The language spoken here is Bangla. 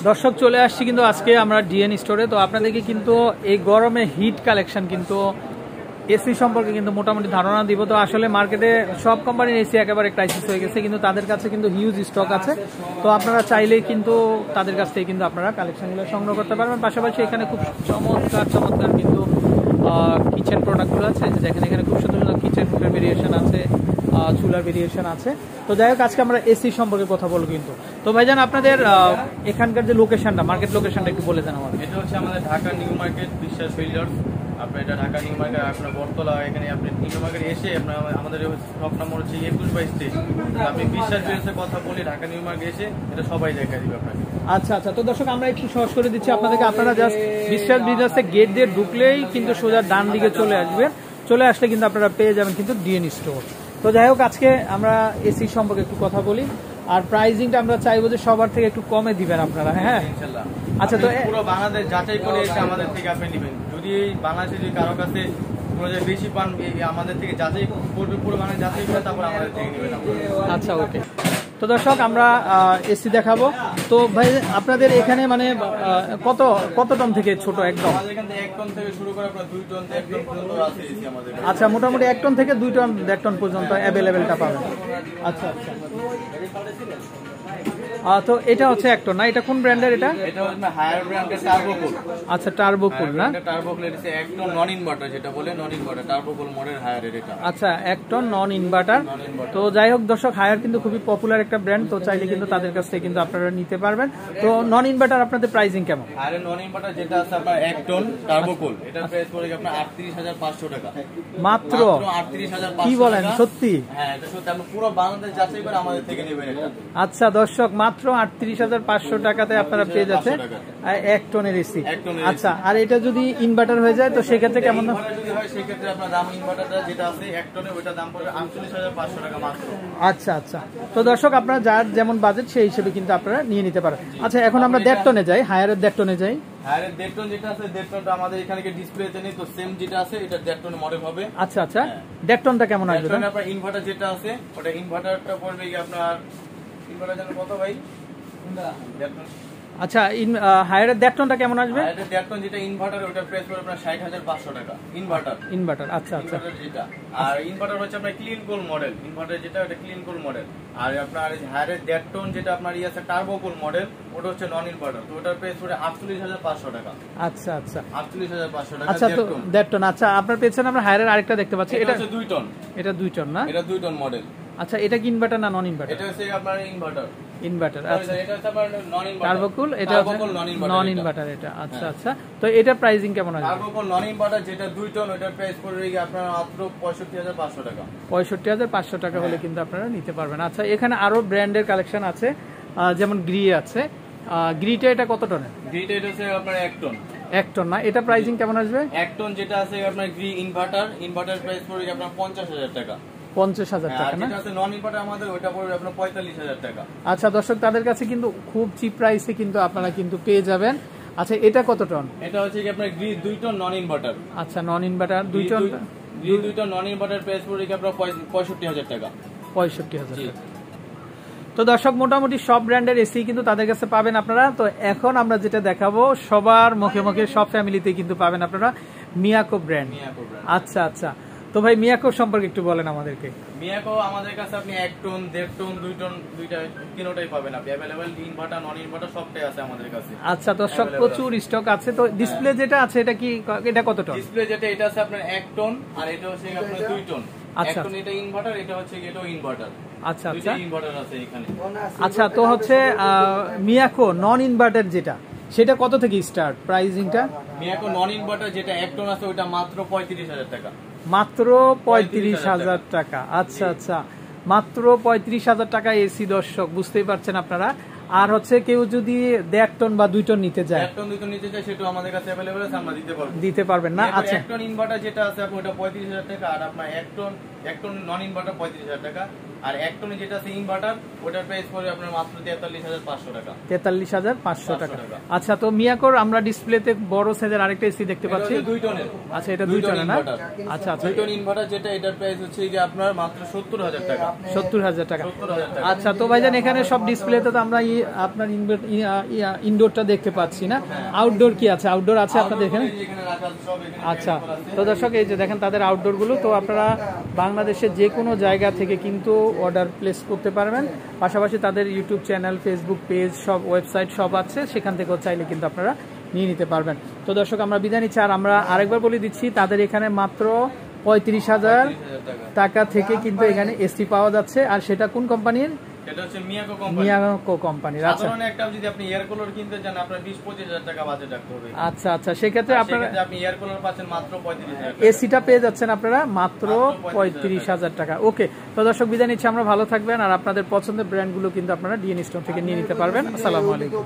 দর্শক চলে আসছি কিন্তু আজকে আমরা ডিএন স্টোরে। তো আপনাদেরকে কিন্তু এই গরমে হিট কালেকশন কিন্তু এসি সম্পর্কে কিন্তু মোটামুটি ধারণা দিব। তো আসলে মার্কেটে সব কোম্পানির এসি একেবারে ক্রাইসিস হয়ে গেছে, কিন্তু তাদের কাছে কিন্তু হিউজ স্টক আছে। তো আপনারা চাইলেই কিন্তু তাদের কাছ থেকে কিন্তু আপনারা কালেকশনগুলো সংগ্রহ করতে পারবেন। পাশাপাশি এখানে খুব চমৎকার চমৎকার কিন্তু কিচেন প্রোডাক্টগুলো আছে, যে দেখেন এখানে খুব সুন্দর সুন্দর কিচেন ভেরিয়েশন আছে, চুলার ভেরিয়েশন আছে। তো যাই হোক আজকে আমরা এসি সম্পর্কে কথা বলবো কিন্তু। তো ভাইজান আপনাদের এখানকার যে লোকেশনটা, মার্কেট লোকেশনটা একটু বলে দেন আমাদের। এটা হচ্ছে আমাদের ঢাকা নিউ মার্কেট বিশ্বাস বিল্ডার্স। আপনার এটা ঢাকা নিউ মার্কেট, আপনার বটতলা, এখানে আপনি নিউ মার্কেট এসে আপনার আমাদের শপ নম্বর হচ্ছে 21/23। আপনি বিশ্বাস বিল্ডার্সের কথা বলে ঢাকা নিউ মার্কেট এসে এটা সবাই দেখা দিবে আপনাকে। আচ্ছা আচ্ছা, তো দর্শক আমরা একটু সহজ করে দিচ্ছি আপনাদেরকে। আপনারা জাস্ট বিশ্বাস বিল্ডার্সের গেট দিয়ে ঢুকলেই কিন্তু সোজা ডান দিকে চলে আসবেন। চলে আসলে কিন্তু আপনারা পেয়ে যাবেন কিন্তু ডিএন স্টোর। তো যাই হোক আজকে আমরা এসি সম্পর্কে একটু কথা বলি, আর প্রাইসিংটা আমরা চাইবো যে সবার থেকে একটু কমে দিবেন আপনারা। হ্যাঁ ইনশাআল্লাহ। আচ্ছা, তো পুরো বাংলাদেশ যাচাই করে এসে আমাদের থেকে আপনি নেবেন। যদি বাংলাদেশে যদি কারো কাছে বেশি পান, আমাদের থেকে যাচাই করবে, পুরো বাংলাদেশ যাচাই করে তারপর আমাদের থেকে নেবেন। আচ্ছা ওকে। তো দর্শক আমরা এসি দেখাবো। তো ভাই আপনাদের এখানে মানে কত কত টন থেকে ছোট একদম? আমাদের এখান থেকে 1 টন থেকে শুরু করে আপনার 2 টন 1 টন পর্যন্ত আছে এসি আমাদের। আচ্ছা, মোটামুটি 1 টন থেকে 2 টন 1 টন পর্যন্ত অ্যাভেলেবেলটা পাবেন। আচ্ছা আচ্ছা। তো এটা হচ্ছে 1 টন না? এটা কোন ব্র্যান্ডের? এটা এটা হচ্ছে হায়ার ব্র্যান্ডের টার্বোকুল। আচ্ছা, টার্বোকুল না? এটা টার্বোকুল, এটা 1 টন নন ইনভার্টার, যেটা বলে non inverter Turbocool model Haier এর এটা। আচ্ছা, 1 টন নন ইনভার্টার। তো যাই হোক দর্শক, হায়ার কিন্তু খুবই পপুলার একটা ব্র্যান্ড। তো চাইলে কিন্তু তাদের কাছ থেকে কিন্তু আপনারা নিতে পারবেন। তো নন ইনভার্টার আপনাদের প্রাইসিং কেমন? হায়ার নন ইনভার্টার যেটা আছে আপনার 1 টন টার্বোকুল, এটা প্রাইস পড়ে আপনার 38,500 টাকা। মাত্র 38,500 কি বলেন? সত্যি? হ্যাঁ, এটা সত্যি। আপনি পুরো বাংলাদেশ যাচাই করে আমাদের থেকে নেবেন এটা। আচ্ছা দর্শক, মাত্র 38,500 টাকাতে আপনারা পেয়ে যাচ্ছেন 1 টনের এসি। আচ্ছা, আর এটা যদি ইনভার্টার হয়ে যায় তো সেক্ষেত্রে কেমন? যদি হয় সেক্ষেত্রে আপনার দাম ইনভার্টারটা যেটা আছে 1 টনে, ওইটা দাম পড়বে 38,500 টাকা মাত্র। আচ্ছা আচ্ছা। তো দর্শক আপনারা যার যেমন বাজেট সেই হিসেবে কিন্তু আপনারা নিয়ে নিতে পারেন। আচ্ছা, এখন আমরা 1.5 টনে যাই, হায়ারের 1.5 টনে যাই। হায়ারের 1.5 টন যেটা আছে, 1.5 টনটা আমাদের এখানে ডিসপ্লেতে নেই, তো সেম যেটা আছে এটা 1.5 টন মডেল হবে। আচ্ছা আচ্ছা, 1.5 টনটা কেমন আসবে? আপনার ইনভার্টার যেটা আছে ওটা ইনভার্টারটা পড়বে কি আপনার ইনভার্টার জানেন কত ভাই? 1.5 টন। আচ্ছা, হায়ারের 1.5 টনটা কেমন আসবে? হায়ারের 1.5 টন যেটা ইনভার্টার, ওটা প্রাইস পড়বে আপনার 60,500 টাকা ইনভার্টার। ইনভার্টার, আচ্ছা আচ্ছা। যেটা আর ইনভার্টার হচ্ছে আপনার ক্লিন কোল মডেল, ইনভার্টার যেটা ওটা ক্লিন কোল মডেল। আর আপনার হায়ারের 1.5 টন যেটা আপনার আছে টার্বোকুল মডেল, ওটা হচ্ছে নন ইনভার্টার, তো ওটার প্রাইস পড়ে 48,500 টাকা। আচ্ছা আচ্ছা, 48,500 টাকা। আচ্ছা, তো 1.5 টন। আচ্ছা, আপনার পেছনে আমরা হায়ারের আরেকটা দেখতে পাচ্ছি, এটা হচ্ছে 2 টন। এটা 2 টন না? এটা 2 টন মডেল। আচ্ছা, এটা কি ইনভার্টার না নন ইনভার্টার? এটা হচ্ছে আপনার ইনভার্টার। ইনভার্টার, আচ্ছা। এটা হচ্ছে আপনার নন ইনভার্টার। টার্বোকুল, এটা নন ইনভার্টার এটা। আচ্ছা আচ্ছা, তো এটা প্রাইসিং কেমন আসবে? টার্বোকুল নন ইনভার্টার যেটা 2 টন, ওটার প্রাইস পড়বে আপনার মাত্র 65,500 টাকা। 65,500 টাকা হলে কিন্তু আপনারা নিতে পারবেন। আচ্ছা, এখানে আরো ব্র্যান্ডের কালেকশন আছে, যেমন গ্রি আছে। গ্রিটা এটা কত টনের? গ্রিটা এটা হচ্ছে আপনার 1 টন। 1 টন না? এটা প্রাইসিং কেমন আসবে? 1 টন যেটা আছে আপনার গ্রি ইনভার্টার, ইনভার্টার প্রাইস পড়বে আপনার 50,000 টাকা। 50,000 টাকা না? যেটা আছে নন ইনভার্টার আমাদের, ওটা পড়বে আপনার 45,000 টাকা। আচ্ছা দর্শক, তাদের কাছে কিন্তু খুব চিপ প্রাইসে কিন্তু আপনারা কিন্তু পেয়ে যাবেন। আচ্ছা, এটা কত টন? এটা হচ্ছে কি আপনার গ্রি 2 টন নন ইনভার্টার। আচ্ছা, non inverter 2 ton. Gree 2 ton non inverter price পড়বে কি আপনার 65,000 টাকা। 65,000 টাকা। তো দর্শক, মোটামুটি সব ব্র্যান্ডের এসি কিন্তু তাদের কাছে পাবেন আপনারা। তো এখন আমরা যেটা দেখাবো সবার মুখে মুখে, সব ফ্যামিলিতে কিন্তু পাবেন আপনারা মিয়াকো ব্র্যান্ড। আচ্ছা আচ্ছা, তো ভাই মিয়াকো সম্পর্কে একটু বলেন আমাদেরকে। মিয়াকো আমাদের কাছে আপনি 1 টন 1.5 টন 2 টন দুইটা তিনটাই পাবেন আপনি अवेलेबल। ইনভার্টার নন ইনভার্টার সবটাই আছে আমাদের কাছে। আচ্ছা দর্শক, প্রচুর স্টক আছে। তো ডিসপ্লে যেটা আছে এটা কি, এটা কত টন? ডিসপ্লে যেটা এটা আছে আপনার 1 টন, আর এটা হচ্ছে আপনার 2 টন। আচ্ছা, 1 টন এটা ইনভার্টার, এটা হচ্ছে এটাও ইনভার্টার। আচ্ছা আচ্ছা, ইনভার্টার আছে এখানে। আচ্ছা, তো হচ্ছে মিয়াকো নন ইনভার্টার যেটা, সেটা কত থেকে স্টার্ট প্রাইসিংটা? মিয়াকো নন ইনভার্টার যেটা 1 টন আছে ওটা মাত্র 35,000 টাকা। মাত্র 35,000 টাকা। আচ্ছা আচ্ছা, মাত্র 35,000 টাকা এসি। দর্শক বুঝতেই পারছেন আপনারা। আর হচ্ছে কেউ যদি 1.5 টন বা 2 টন নিতে যায়, 1 টন 2 টন নিতে চায়, সেটা আমাদের কাছে अवेलेबल আছে, আমরা দিতে পারবেন না? আচ্ছা, 1 টন ইনভার্টার যেটা আছে আপনার ওটা 35,000 টাকা, আর আপনার 1 টন নন ইনভার্টার 35,000 টাকা। আর 1 টনে যেটা আছে ইনভার্টার, ওটার প্রাইস পড়বে আপনার মাত্র 43,500 টাকা। 43,500 টাকা। আচ্ছা, তো মিয়াকোর আমরা ডিসপ্লেতে বড় সাইজের আরেকটা এসি দেখতে পাচ্ছি। 2 টনের। আচ্ছা, এটা 2 টনের না? আচ্ছা আচ্ছা, 2 টন ইনভার্টার যেটা, এটার প্রাইস হচ্ছে যে আপনার মাত্র 70,000 টাকা। 70,000 টাকা। 70,000 টাকা। আচ্ছা, তো ভাইজান এখানে সব ডিসপ্লেতে তো আমরা আপনার ইনডোরটা দেখতে পাচ্ছি না, আউটডোর কি আছে? আউটডোর আছে আপনাদের এখানে? আচ্ছা, তো দর্শক এই যে দেখেন তাদের আউটডোর গুলো। তো আপনারা বাংলাদেশের যে কোনো জায়গা থেকে কিন্তু অর্ডার প্লেস করতে পারবেন। পাশাপাশি তাদের ইউটিউব চ্যানেল, ফেসবুক পেজ, সব ওয়েবসাইট সব আছে, সেখান থেকেও চাইলে কিন্তু আপনারা নিয়ে নিতে পারবেন। তো দর্শক আমরা বিদায় নিচ্ছি, আর আমরা আরেকবার বলে দিচ্ছি তাদের এখানে মাত্র 35,000 টাকা থেকে কিন্তু এখানে এসি পাওয়া যাচ্ছে। আর সেটা কোন কোম্পানির? এটা হচ্ছে মিয়াকো কোম্পানি। মিয়াকো কোম্পানির। আচ্ছা, সাধারণ একটা যদি আপনি এয়ার কুলার কিনতে চান আপনার 20-25,000 টাকা বাজেট রাখতে হবে। আচ্ছা আচ্ছা, সেক্ষেত্রে আপনারা আপনি এয়ার কুলার পাচ্ছেন মাত্র 35,000 টাকা। এসিটা পেয়ে যাচ্ছেন আপনারা মাত্র 35,000 টাকা। ওকে, তো দর্শক বিদায় নিচ্ছি, আমরা ভালো থাকবেন। আর আপনাদের পছন্দের ব্র্যান্ডগুলো কিন্তু আপনারা ডিএন স্টোর থেকে নিয়ে নিতে পারবেন। আসসালামু আলাইকুম।